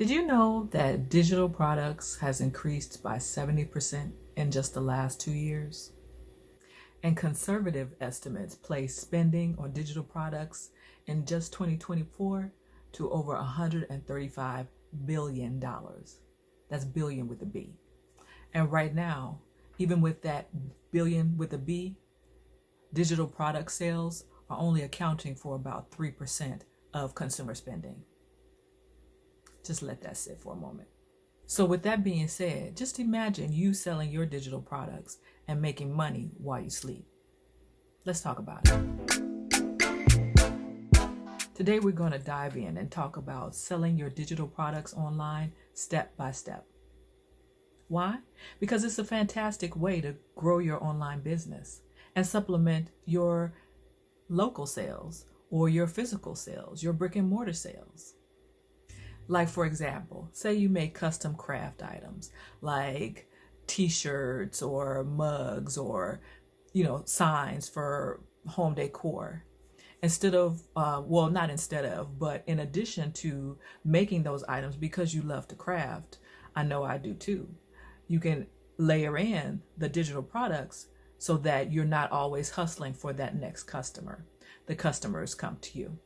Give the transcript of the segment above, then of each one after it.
Did you know that digital products has increased by 70% in just the last 2 years? And conservative estimates place spending on digital products in just 2024 to over $135 billion. That's billion with a B. And right now, even with that billion with a B, digital product sales are only accounting for about 3% of consumer spending. Just let that sit for a moment. So with that being said, just imagine you selling your digital products and making money while you sleep. Let's talk about it. Today we're going to dive in and talk about selling your digital products online step by step. Why? Because it's a fantastic way to grow your online business and supplement your local sales or your physical sales, your brick and mortar sales. Like, for example, say you make custom craft items like t-shirts or mugs or, signs for home decor. Instead of, but in addition to making those items because you love to craft, I know I do too, you can layer in the digital products so that you're not always hustling for that next customer. The customers come to you.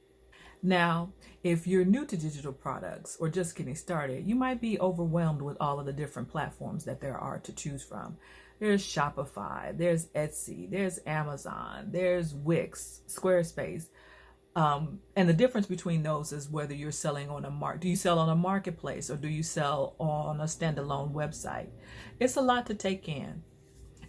Now, if you're new to digital products or just getting started, you might be overwhelmed with all of the different platforms that there are to choose from. There's Shopify, there's Etsy, there's Amazon, there's Wix, Squarespace. And the difference between those is whether you're selling on do you sell on a marketplace or do you sell on a standalone website? It's a lot to take in.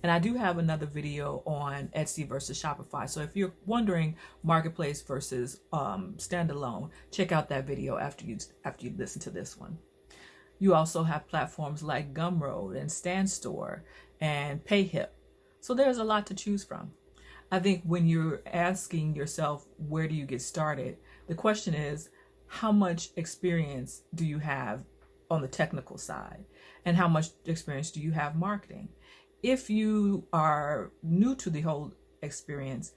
And I do have another video on Etsy versus Shopify. So if you're wondering marketplace versus standalone, check out that video after you listen to this one. You also have platforms like Gumroad and StanStore and PayHip. So there's a lot to choose from. I think when you're asking yourself, where do you get started? The question is, how much experience do you have on the technical side? And how much experience do you have marketing? If you are new to the whole experience,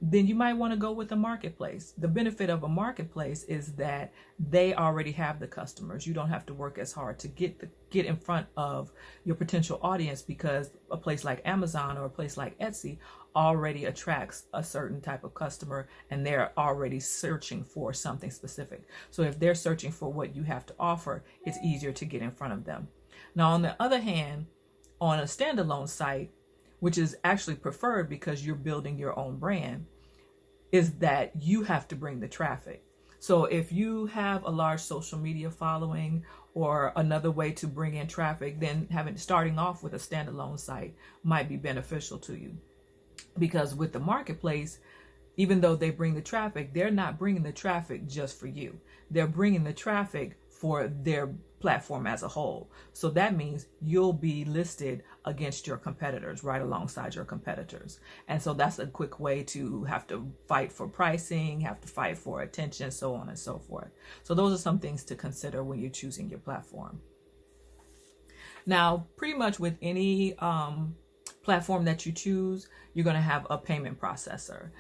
then you might want to go with a marketplace. The benefit of a marketplace is that they already have the customers. You don't have to work as hard to get in front of your potential audience because a place like Amazon or a place like Etsy already attracts a certain type of customer and they're already searching for something specific. So if they're searching for what you have to offer, it's easier to get in front of them. Now, on the other hand, on a standalone site, which is actually preferred because you're building your own brand, is that you have to bring the traffic. So if you have a large social media following or another way to bring in traffic, then starting off with a standalone site might be beneficial to you. Because with the marketplace, even though they bring the traffic, they're not bringing the traffic just for you. They're bringing the traffic for their platform as a whole. So that means you'll be listed against your competitors, right alongside your competitors. And so that's a quick way to have to fight for pricing, have to fight for attention, so on and so forth. So those are some things to consider when you're choosing your platform. Now, pretty much with any platform that you choose, you're going to have a payment processor.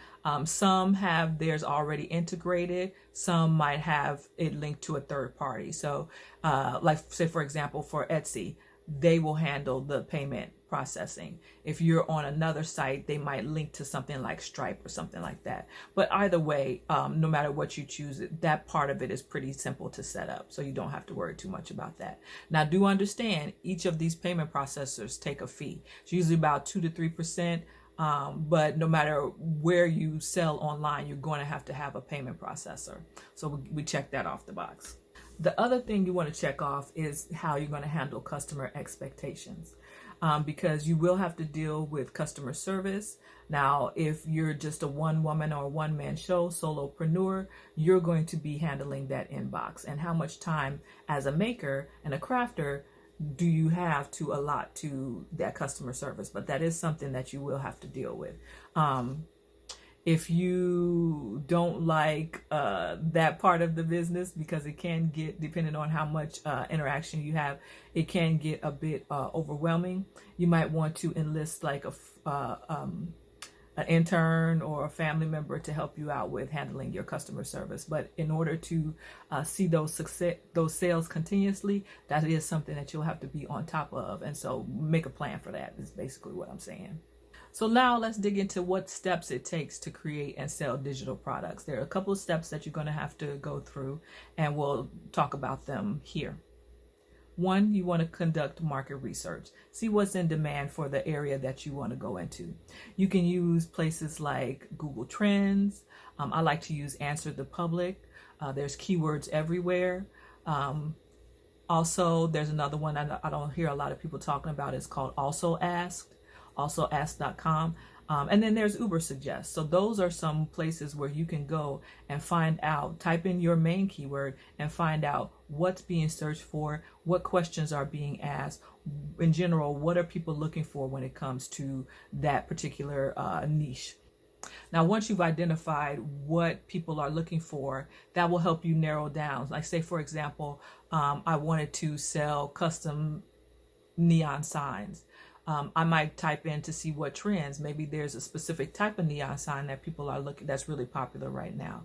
Some have theirs already integrated. Some might have it linked to a third party. So like say, for example, for Etsy, they will handle the payment processing. If you're on another site, they might link to something like Stripe or something like that. But either way, no matter what you choose, that part of it is pretty simple to set up. So you don't have to worry too much about that. Now, do understand each of these payment processors take a fee. It's usually about 2 to 3%. But no matter where you sell online, you're going to have a payment processor. So we check that off the box. The other thing you want to check off is how you're going to handle customer expectations. Because you will have to deal with customer service. Now, if you're just a one woman or one man show, solopreneur, you're going to be handling that inbox. And how much time as a maker and a crafter do you have to allot to that customer service? But that is something that you will have to deal with. If you don't like that part of the business, because it can get, depending on how much interaction you have, it can get a bit overwhelming. You might want to enlist like an intern or a family member to help you out with handling your customer service. But in order to see those sales continuously, that is something that you'll have to be on top of. And so make a plan for that is basically what I'm saying. So now let's dig into what steps it takes to create and sell digital products. There are a couple of steps that you're going to have to go through, and we'll talk about them here. One, you want to conduct market research. See what's in demand for the area that you want to go into. You can use places like Google Trends. I like to use Answer the Public. There's keywords everywhere. Also, there's another one I don't hear a lot of people talking about. It's called Also Asked. Also ask.com. And then there's Uber Suggest. So those are some places where you can go and find out, type in your main keyword and find out what's being searched for, what questions are being asked. In general, what are people looking for when it comes to that particular niche. Now, once you've identified what people are looking for, that will help you narrow down. Like say, for example, I wanted to sell custom neon signs. I might type in to see what trends. Maybe there's a specific type of neon sign that people are looking that's really popular right now.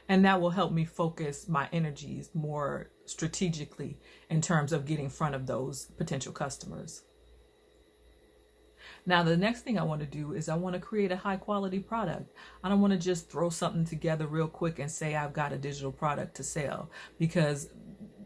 And that will help me focus my energies more strategically in terms of getting in front of those potential customers. Now, the next thing I want to do is I want to create a high quality product. I don't want to just throw something together real quick and say I've got a digital product to sell, because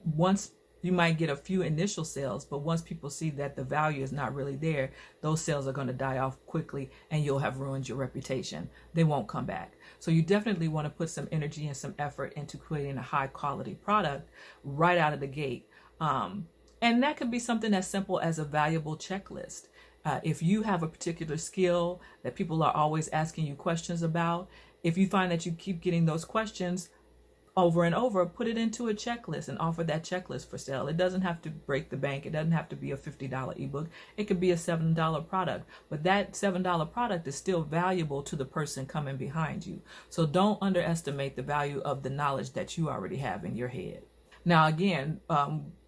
once you might get a few initial sales, but once people see that the value is not really there, those sales are going to die off quickly and you'll have ruined your reputation. They won't come back. So you definitely want to put some energy and some effort into creating a high quality product right out of the gate. And that could be something as simple as a valuable checklist. If you have a particular skill that people are always asking you questions about, if you find that you keep getting those questions over and over, put it into a checklist and offer that checklist for sale. It doesn't have to break the bank. It doesn't have to be a $50 ebook. It could be a $7 product, but that $7 product is still valuable to the person coming behind you. So don't underestimate the value of the knowledge that you already have in your head. Now, again,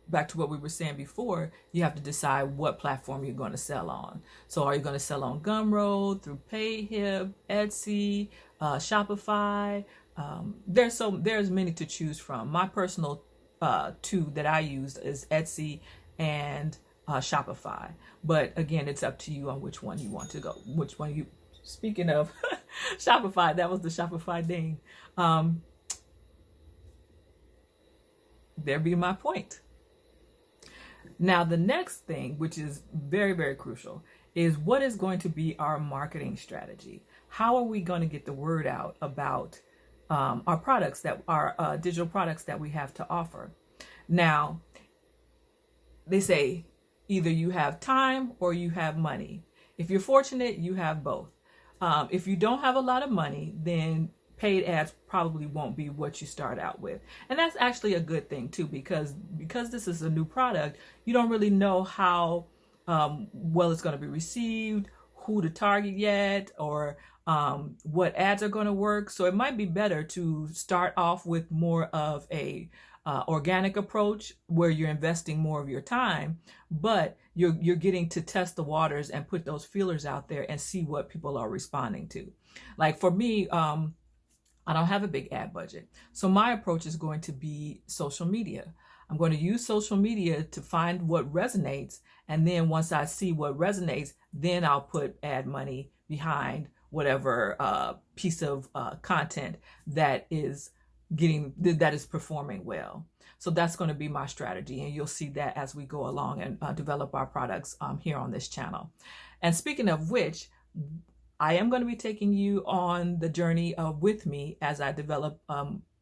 back to what we were saying before, you have to decide what platform you're going to sell on. So are you going to sell on Gumroad, through PayHip, Etsy, Shopify? There's many to choose from. My personal two that I use is Etsy and Shopify. But again, it's up to you on which one you want to go. Which one you? Speaking of Shopify, that was the Shopify ding. There be my point. Now, the next thing, which is very, very crucial, is what is going to be our marketing strategy? How are we going to get the word out about our products, that our digital products that we have to offer? Now, they say either you have time or you have money. If you're fortunate, you have both. If you don't have a lot of money, then paid ads probably won't be what you start out with. And that's actually a good thing too, because this is a new product, you don't really know how well it's going to be received, who to target yet, or what ads are going to work. So it might be better to start off with more of a organic approach where you're investing more of your time, but you're getting to test the waters and put those feelers out there and see what people are responding to. Like for me, I don't have a big ad budget. So my approach is going to be social media. I'm going to use social media to find what resonates. And then once I see what resonates, then I'll put ad money behind whatever piece of content that is performing well. So that's going to be my strategy. And you'll see that as we go along and develop our products here on this channel. And speaking of which, I am going to be taking you on the journey with me as I develop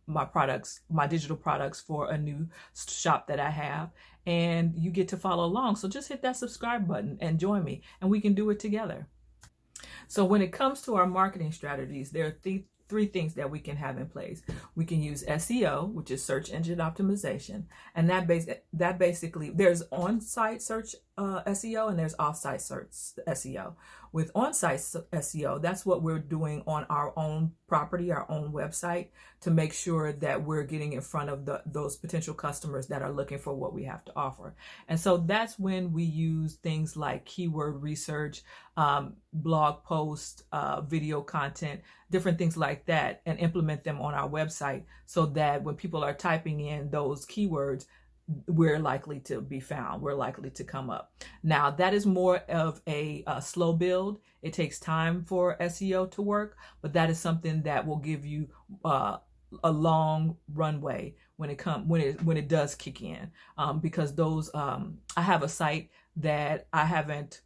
my products, my digital products for a new shop that I have, and you get to follow along. So just hit that subscribe button and join me, and we can do it together. So when it comes to our marketing strategies, there are three things that we can have in place. We can use SEO, which is search engine optimization, and that basically there's on-site search SEO and there's off-site search SEO. With on-site SEO, that's what we're doing on our own property, our own website, to make sure that we're getting in front of those potential customers that are looking for what we have to offer. And so that's when we use things like keyword research, blog posts, video content, different things like that, and implement them on our website so that when people are typing in those keywords, we're likely to be found. We're likely to come up. Now, that is more of a slow build. It takes time for SEO to work, but that is something that will give you a long runway when it does kick in. Because those I have a site that I haven't,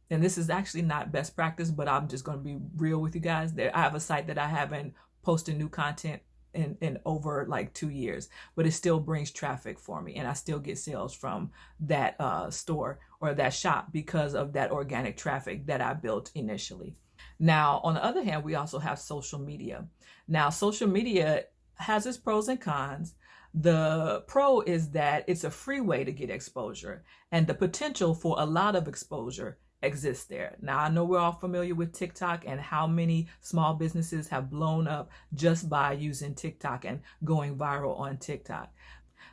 and this is actually not best practice, but I'm just going to be real with you guys. I have a site that I haven't posted new content in over like 2 years, but it still brings traffic for me, and I still get sales from that store or that shop because of that organic traffic that I built initially. Now, on the other hand, we also have social media. Now, social media has its pros and cons. The pro is that it's a free way to get exposure, and the potential for a lot of exposure exists there. Now, I know we're all familiar with TikTok and how many small businesses have blown up just by using TikTok and going viral on TikTok.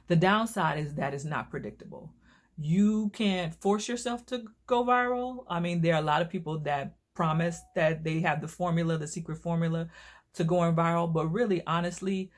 The downside is that it's not predictable. You can't force yourself to go viral. I mean, there are a lot of people that promise that they have the formula, the secret formula to going viral, but really, honestly,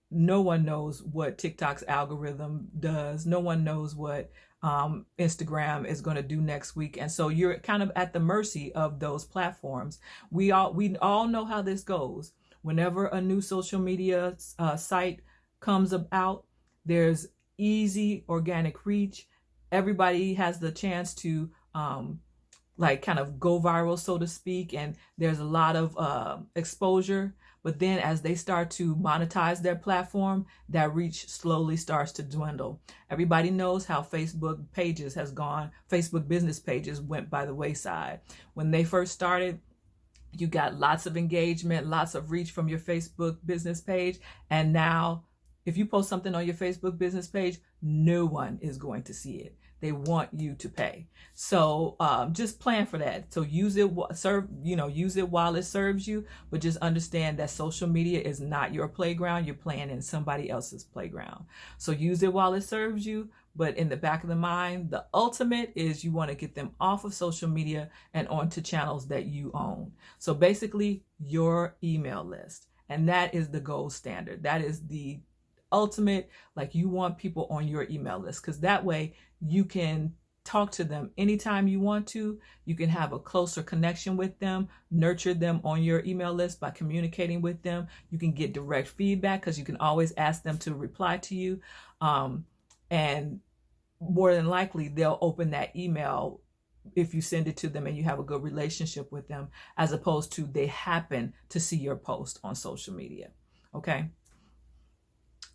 no one knows what TikTok's algorithm does. No one knows what Instagram is going to do next week. And so you're kind of at the mercy of those platforms. We all know how this goes. Whenever a new social media site comes out, there's easy organic reach. Everybody has the chance to like kind of go viral, so to speak, and there's a lot of exposure. But then as they start to monetize their platform, that reach slowly starts to dwindle. Everybody knows how Facebook pages has gone. Facebook business pages went by the wayside. When they first started, you got lots of engagement, lots of reach from your Facebook business page. And now if you post something on your Facebook business page, no one is going to see it. They want you to pay. So just plan for that. So use it while it serves you, but just understand that social media is not your playground. You're playing in somebody else's playground. So use it while it serves you, but in the back of the mind, the ultimate is you want to get them off of social media and onto channels that you own. So basically your email list, and that is the gold standard. That is the ultimate, like you want people on your email list, because that way you can talk to them anytime you want to. You can have a closer connection with them, nurture them on your email list by communicating with them. You can get direct feedback because you can always ask them to reply to you. And more than likely, they'll open that email if you send it to them and you have a good relationship with them, as opposed to they happen to see your post on social media. Okay.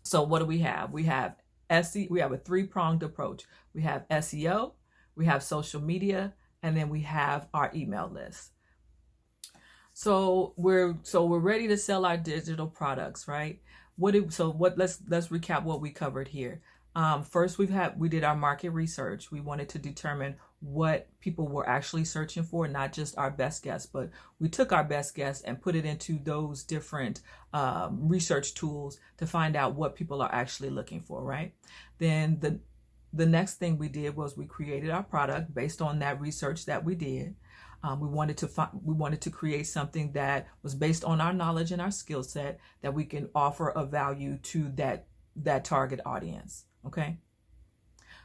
So what do we have? We have SEO. We have a three-pronged approach. We have SEO, we have social media, and then we have our email list. So we're ready to sell our digital products, right? Let's recap what we covered here. First, we did our market research. We wanted to determine what people were actually searching for, not just our best guess, but we took our best guess and put it into those different research tools to find out what people are actually looking for, right? Then the next thing we did was we created our product based on that research that we did. We wanted to create something that was based on our knowledge and our skill set that we can offer a value to that target audience. Okay.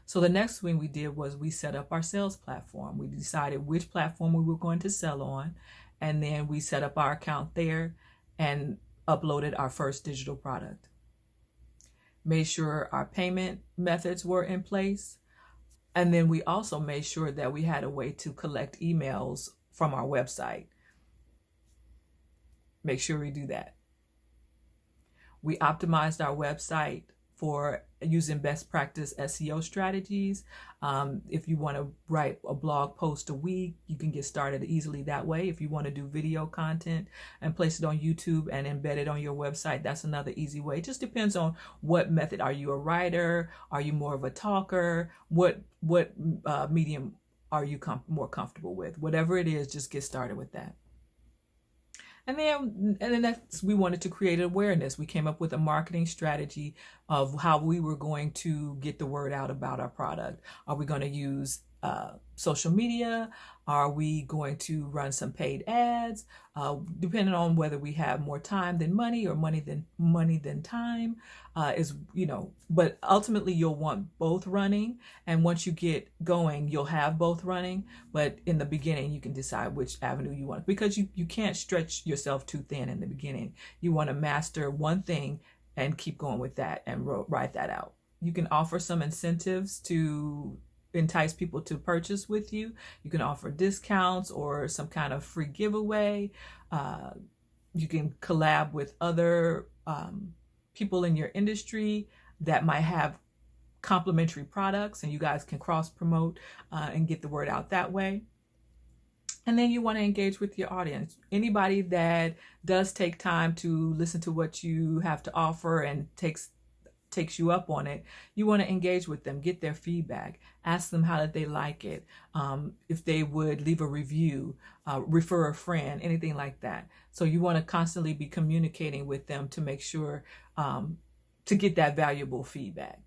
So the next thing we did was we set up our sales platform. We decided which platform we were going to sell on, and then we set up our account there and uploaded our first digital product. Made sure our payment methods were in place. And then we also made sure that we had a way to collect emails from our website. Make sure we do that. We optimized our website for using best practice SEO strategies. If you want to write a blog post a week, you can get started easily that way. If you want to do video content and place it on YouTube and embed it on your website, that's another easy way. It just depends on what method. Are you a writer? Are you more of a talker? What medium are you more comfortable with? Whatever it is, just get started with that. And then that's, we wanted to create awareness. We came up with a marketing strategy of how we were going to get the word out about our product. Are we going to use social media? Are we going to run some paid ads? Depending on whether we have more time than money or money than time, but ultimately you'll want both running. And once you get going, you'll have both running. But in the beginning, you can decide which avenue you want, because you can't stretch yourself too thin in the beginning. You want to master one thing and keep going with that and ride that out. You can offer some incentives to entice people to purchase with you. You can offer discounts or some kind of free giveaway. You can collab with other people in your industry that might have complementary products, and you guys can cross promote and get the word out that way. And then you want to engage with your audience. Anybody that does take time to listen to what you have to offer and takes you up on it, you want to engage with them, get their feedback, ask them how did they like it, if they would leave a review, refer a friend, anything like that. So you want to constantly be communicating with them to make sure to get that valuable feedback.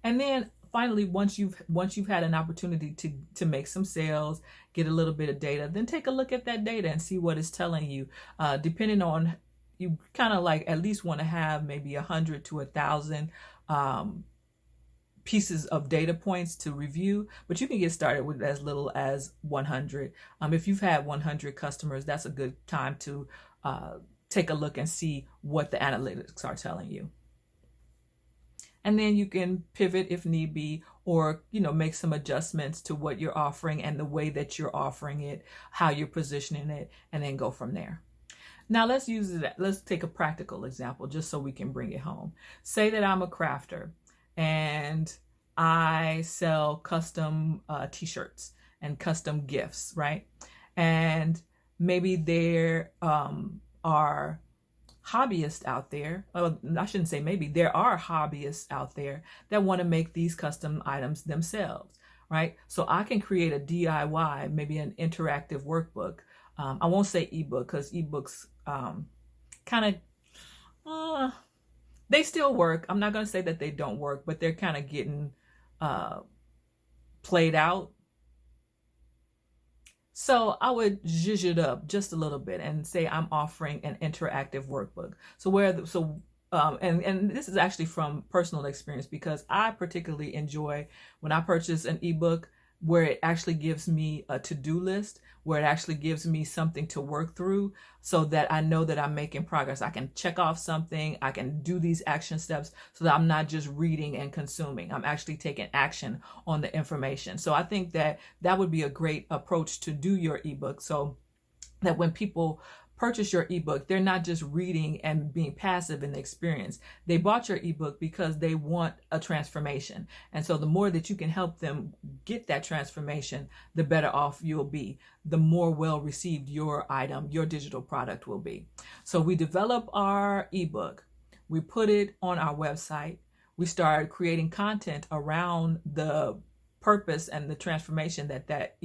And then finally, once you've had an opportunity to make some sales, get a little bit of data, then take a look at that data and see what it's telling you. Depending on, you kind of like at least want to have maybe 100 to 1,000 pieces of data points to review, but you can get started with as little as 100. If you've had 100 customers, that's a good time to take a look and see what the analytics are telling you. And then you can pivot if need be, or make some adjustments to what you're offering and the way that you're offering it, how you're positioning it, and then go from there. Now let's take a practical example just so we can bring it home. Say that I'm a crafter and I sell custom t-shirts and custom gifts, right? And maybe there are hobbyists out there. I shouldn't say maybe, there are hobbyists out there that want to make these custom items themselves, right? So I can create a DIY, maybe an interactive workbook. I won't say ebook, because ebooks kind of, they still work. I'm not going to say that they don't work, but they're kind of getting played out. So I would zhuzh it up just a little bit and say I'm offering an interactive workbook. And this is actually from personal experience, because I particularly enjoy when I purchase an ebook where it actually gives me a to-do list, where it actually gives me something to work through so that I know that I'm making progress. I can check off something, I can do these action steps so that I'm not just reading and consuming. I'm actually taking action on the information. So I think that would be a great approach to do your ebook, so that when people purchase your ebook, they're not just reading and being passive in the experience. They bought your ebook because they want a transformation. And so the more that you can help them get that transformation, the better off you'll be. The more well received your item, your digital product will be. So we develop our ebook, we put it on our website, we start creating content around the purpose and the transformation that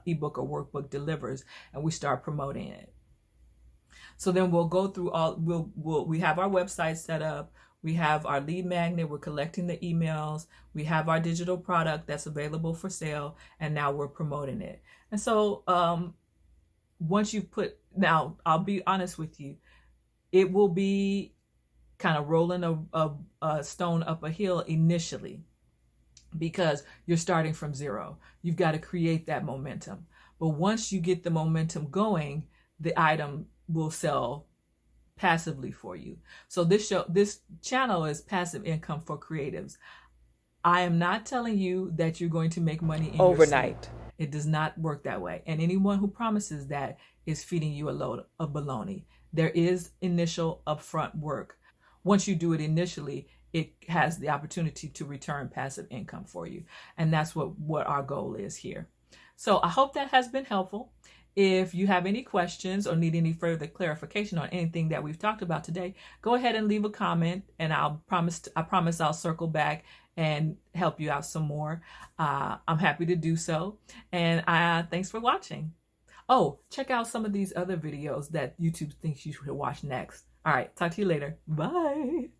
ebook or workbook delivers, and we start promoting it. So then we'll go through we have our website set up, we have our lead magnet, we're collecting the emails, we have our digital product that's available for sale, and now we're promoting it. And so once you've now I'll be honest with you, it will be kind of rolling a stone up a hill initially, because you're starting from zero. You've got to create that momentum. But once you get the momentum going, the item will sell passively for you. So this channel is passive income for creatives. I am not telling you that you're going to make money in overnight. It does not work that way. And anyone who promises that is feeding you a load of baloney. There is initial upfront work. Once you do it initially, it has the opportunity to return passive income for you. And that's what our goal is here. So I hope that has been helpful. If you have any questions or need any further clarification on anything that we've talked about today, go ahead and leave a comment, and I promise I'll circle back and help you out some more, I'm happy to do so. And thanks for watching. Oh, check out some of these other videos that YouTube thinks you should watch next. All right, talk to you later. Bye.